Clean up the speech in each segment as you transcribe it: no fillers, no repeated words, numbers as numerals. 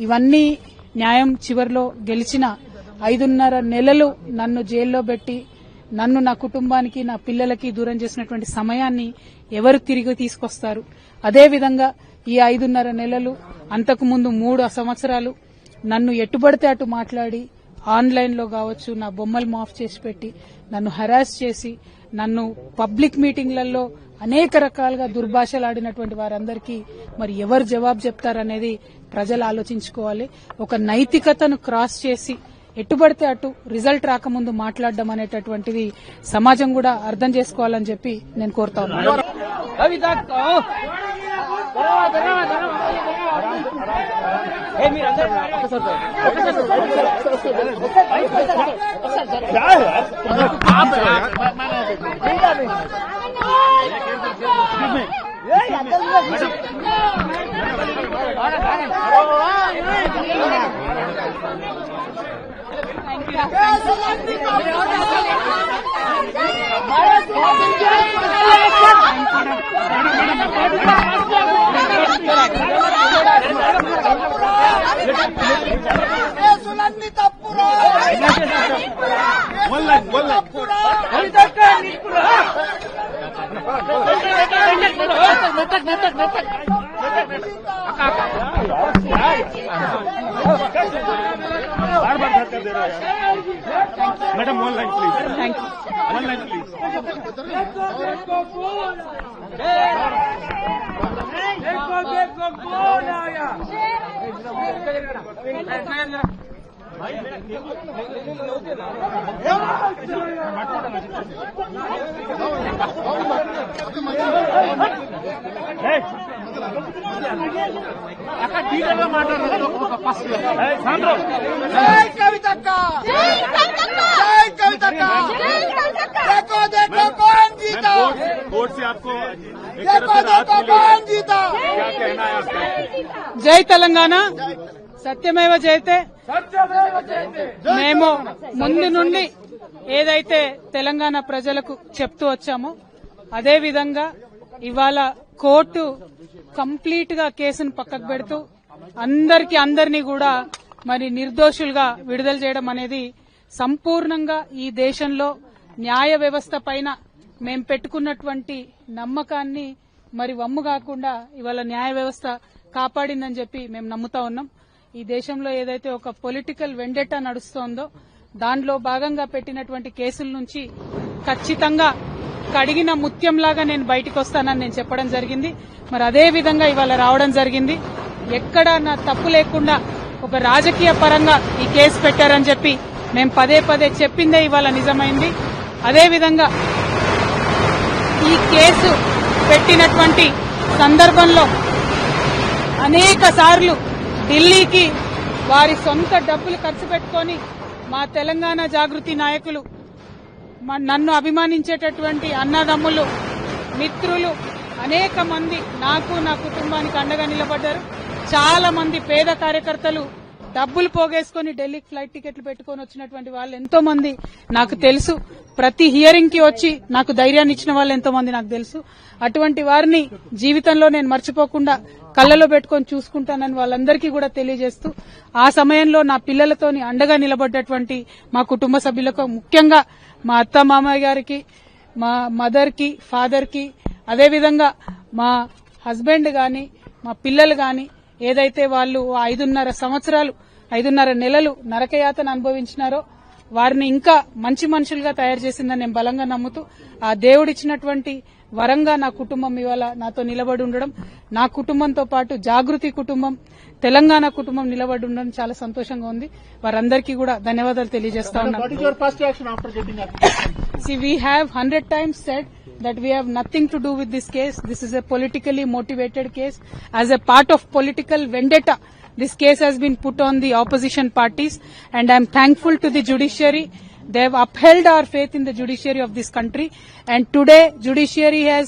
ఇవన్నీ న్యాయం చివర్లో గెలిచిన 5.5 నెలలు నన్ను జైల్లో పెట్టి నన్ను నా కుటుంబానికి నా పిల్లలకి దూరం చేసినటువంటి సమయాన్ని ఎవరు తిరిగి తీసుకొస్తారు? అదేవిధంగా ఈ 5.5 నెలలు అంతకుముందు 3 సంవత్సరాలు నన్ను ఎట్టుబడితే అటు మాట్లాడి ఆన్లైన్లో కావచ్చు నా బొమ్మలు మాఫ్ చేసి పెట్టి నన్ను హరాస్ చేసి నన్ను పబ్లిక్ మీటింగ్లలో అనేక రకాలుగా దుర్భాషలాడినటువంటి వారందరికీ మరి ఎవరు జవాబు చెప్తారనేది ప్రజలు ఆలోచించుకోవాలి. ఒక నైతికతను క్రాస్ చేసి ఎట్టుబడితే అటు రిజల్ట్ రాకముందు మాట్లాడడం అనేటటువంటిది సమాజం కూడా అర్థం చేసుకోవాలని చెప్పి నేను కోరుతా ఉన్నాను. Madam 1 line please. Thank you. 1 line please. Court से आपको एक तरफ से राहत मिली, क्या कहना है आपका? జై తెలంగాణ, సత్యమేవ జయతే. మేము ముందు నుండి ఏదైతే తెలంగాణ ప్రజలకు చెప్తూ వచ్చామో అదే విధంగా ఇవాళ కోర్టు కంప్లీట్ గా కేసును పక్కకు పెడుతూ అందరినీ కూడా మరి నిర్దోషులుగా విడుదల చేయడం అనేది సంపూర్ణంగా ఈ దేశంలో న్యాయ వ్యవస్థ పైన మేం పెట్టుకున్నటువంటి నమ్మకాన్ని మరి వమ్ము కాకుండా ఇవాళ న్యాయ వ్యవస్థ కాపాడిందని చెప్పి మేము నమ్ముతా ఉన్నాం. ఈ దేశంలో ఏదైతే ఒక పొలిటికల్ వెండెటా నడుస్తోందో దానిలో భాగంగా పెట్టినటువంటి కేసుల నుంచి ఖచ్చితంగా కడిగిన ముత్యంలాగా నేను బయటికి వస్తానని నేను చెప్పడం జరిగింది. మరి అదే విధంగా ఇవాళ రావడం జరిగింది. ఎక్కడా నా తప్పు లేకుండా ఒక రాజకీయ పరంగా ఈ కేసు పెట్టారని చెప్పి మేము పదే చెప్పిందే ఇవాళ నిజమైంది. అదేవిధంగా ఈ కేసు పెట్టినటువంటి సందర్భంలో అనేక సార్లు ఢిల్లీకి వారి సొంత డబ్బులు ఖర్చు పెట్టుకుని మా తెలంగాణ జాగృతి నాయకులు, నన్ను అభిమానించేటటువంటి అన్నదమ్ములు, మిత్రులు అనేక మంది నాకు నా కుటుంబానికి అండగా నిలబడ్డారు. చాలా మంది పేద కార్యకర్తలు డబ్బులు పోగేసుకుని ఢిల్లీకి ఫ్లైట్ టికెట్లు పెట్టుకుని వచ్చినటువంటి వాళ్ళు ఎంతో మంది నాకు తెలుసు. ప్రతి హియరింగ్ కి వచ్చి నాకు ధైర్యాన్ని ఇచ్చిన వాళ్ళు ఎంతో మంది నాకు తెలుసు. అటువంటి వారిని జీవితంలో నేను మర్చిపోకుండా కళ్ళలో పెట్టుకుని చూసుకుంటానని వాళ్ళందరికీ కూడా తెలియజేస్తూ ఆ సమయంలో నా పిల్లలతోని అండగా నిలబడ్డటువంటి మా కుటుంబ సభ్యులకు, ముఖ్యంగా మా అత్త మామయ్య గారికి, మా మదర్ కి, ఫాదర్ కి, అదేవిధంగా మా హస్బెండ్ గాని మా పిల్లలు గాని ఏదైతే వాళ్ళు 5.5 నెలలు నరకయాతన అనుభవించినారో వారిని ఇంకా మంచి మనుషులుగా తయారు చేసిందని నేను బలంగా నమ్ముతూ ఆ దేవుడిచ్చినటువంటి వరంగా నా కుటుంబం ఇవాళ నాతో నిలబడి ఉండడం, నా కుటుంబంతో పాటు జాగృతి కుటుంబం, తెలంగాణ కుటుంబం నిలబడి ఉండడం చాలా సంతోషంగా ఉంది. వారందరికీ కూడా ధన్యవాదాలు తెలియజేస్తా ఉన్నాను. See, we have 100 times said that we have nothing to do with this case. This is a politically motivated case. As a part of political vendetta, this case has been put on the opposition parties, and I am thankful to the judiciary. They have upheld our faith in the judiciary of this country, and today judiciary has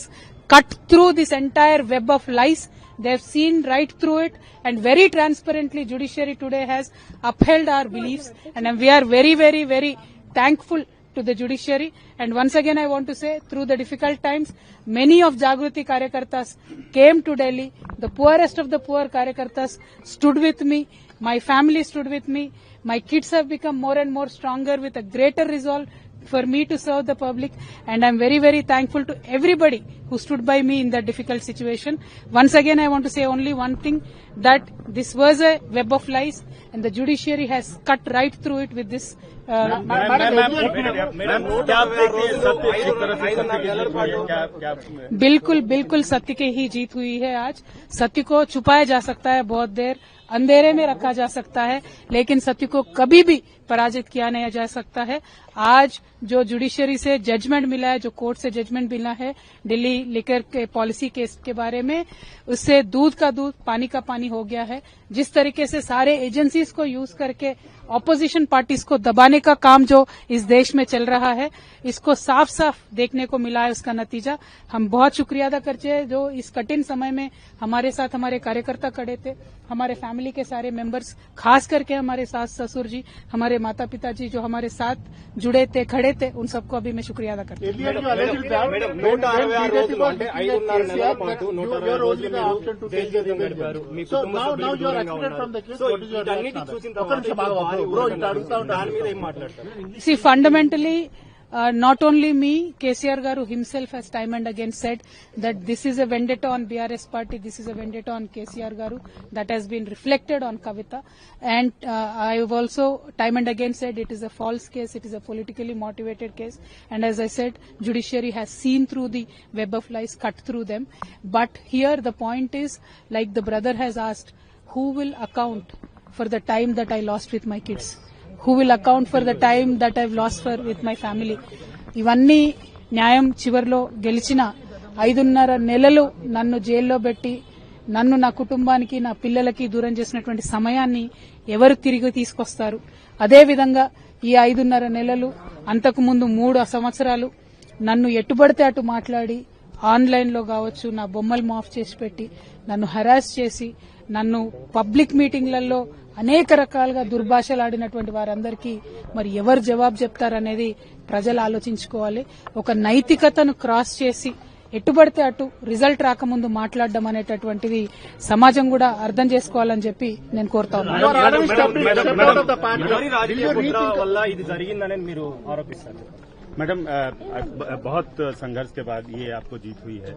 cut through this entire web of lies. They have seen right through it, and very transparently judiciary today has upheld our beliefs, and we are very thankful to the judiciary. And once again I want to say, through the difficult times, many of Jagruti Karyakartas came to Delhi. The poorest of the poor Karyakartas stood with me, My family stood with me. My kids have become more and more stronger with a greater resolve for me to serve the public, and I'm very, very thankful to everybody who stood by me in that difficult situation. Once again, I want to say only one thing, that this was a web of lies and the judiciary has cut right through it with this. बिल्कुल बिल्कुल सत्य की ही जीत हुई है। आज सत्य को छुपाया जा सकता है, बहुत देर अंधेरे में रखा जा सकता है, लेकिन सत्य को कभी भी पराजित किया नहीं जा सकता है। आज जो जुडिशरी से जजमेंट मिला है, जो कोर्ट से जजमेंट मिला है दिल्ली लिकर के पॉलिसी केस के बारे में, उससे दूध का दूध पानी का पानी हो गया है। जिस तरीके से सारे एजेंसीज को यूज करके ऑपोजिशन पार्टीज को दबाने का काम जो इस देश में चल रहा है, इसको साफ साफ देखने को मिला है। उसका नतीजा हम बहुत शुक्रिया अदा करते हैं जो इस कठिन समय में हमारे साथ हमारे कार्यकर्ता खड़े थे, हमारे फैमिली के सारे मेंबर्स, खास करके हमारे सास ससुर जी, हमारे माता पिता जी जो हमारे साथ जुड़े थे, खड़े थे, उन सबको अभी मैं शुक्रिया अदा करती हूँ। See, fundamentally, not only me, KCR Garu himself has time and again said that this is a vendetta on BRS party, this is a vendetta on KCR Garu, that has been reflected on Kavita. And I have also time and again said it is a false case, it is a politically motivated case. And as I said, judiciary has seen through the web of lies, cut through them. But here the point is, like the brother has asked, who will account for the time that I lost with my kids? Who will account for the time that I've lost with my family? ఇవన్నీ న్యాయం చివర్లో గెలిచిన 5.5 నెలలు నన్ను జైల్లో పెట్టి నన్ను నా కుటుంబానికి నా పిల్లలకి దూరం చేసినటువంటి సమయాన్ని ఎవరు తిరిగి తీసుకొస్తారు? అదేవిధంగా ఈ 5.5 నెలలు అంతకు ముందు 3 సంవత్సరాలు నన్ను ఎట్టుబడితే అటు మాట్లాడి ఆన్లైన్ లో కావచ్చు నా బొమ్మలు మాఫ్ చేసి పెట్టి నన్ను హరాస్ చేసి నన్ను పబ్లిక్ మీటింగ్లలో అనేక రకాలుగా దుర్భాషలాడినటువంటి వారందరికీ మరి ఎవరు జవాబు చెప్తారనేది ప్రజలు ఆలోచించుకోవాలి. ఒక నైతికతను క్రాస్ చేసి ఎట్టుబడితే అటు రిజల్ట్ రాకముందు మాట్లాడడం అనేటటువంటిది సమాజం కూడా అర్థం చేసుకోవాలని చెప్పి నేను కోరుతా ఉన్నాను. मैडम, बहुत संघर्ष के बाद ये आपको जीत हुई है।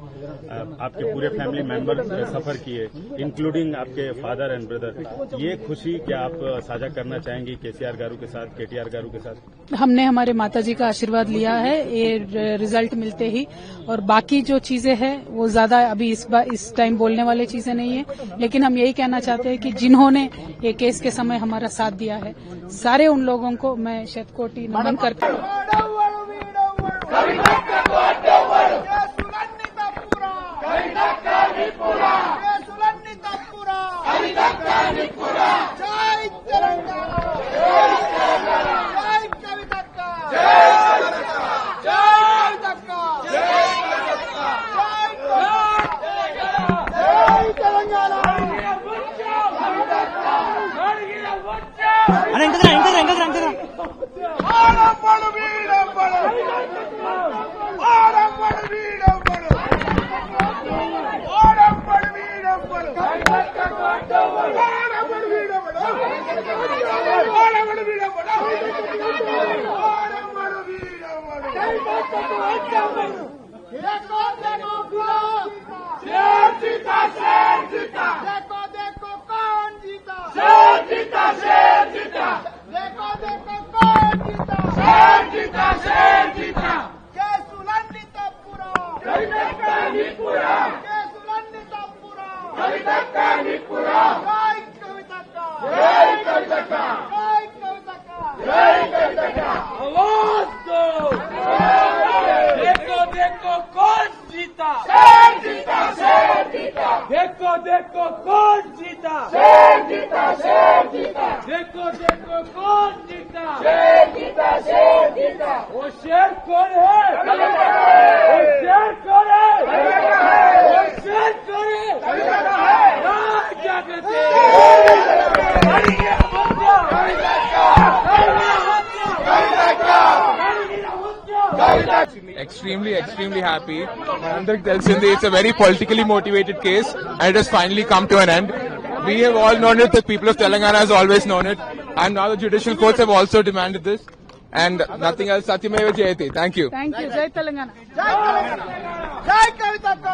आपके पूरे फैमिली मेंबर सफर किए, इंक्लूडिंग आपके फादर एंड ब्रदर। ये खुशी क्या आप साझा करना चाहेंगी केसीआर गारू के साथ, केटीआर गारू के साथ? हमने हमारे माताजी का आशीर्वाद लिया है ये रिजल्ट मिलते ही, और बाकी जो चीजें हैं वो ज्यादा अभी इस टाइम बोलने वाली चीजें नहीं है, लेकिन हम यही कहना चाहते हैं कि जिन्होंने ये केस के समय हमारा साथ दिया है, सारे उन लोगों को मैं शतकोटि नमन करती हूँ। देखो कौन जीता, शेर जीता, शेर जीता, देखो देखो कौन जीता, शेर जीता, शेर जीता। वो शेर कौन है? वो शेर कौन है? वो शेर कौन है? जागृति extremely happy. It's a very politically motivated case and it has finally come to an end. We have all known it. The people of Telangana has always known it. And now the judicial courts have also demanded this. And nothing else. Satyameva Jayate. Thank you. Thank you. జై తెలంగాణ. జై కవితక్క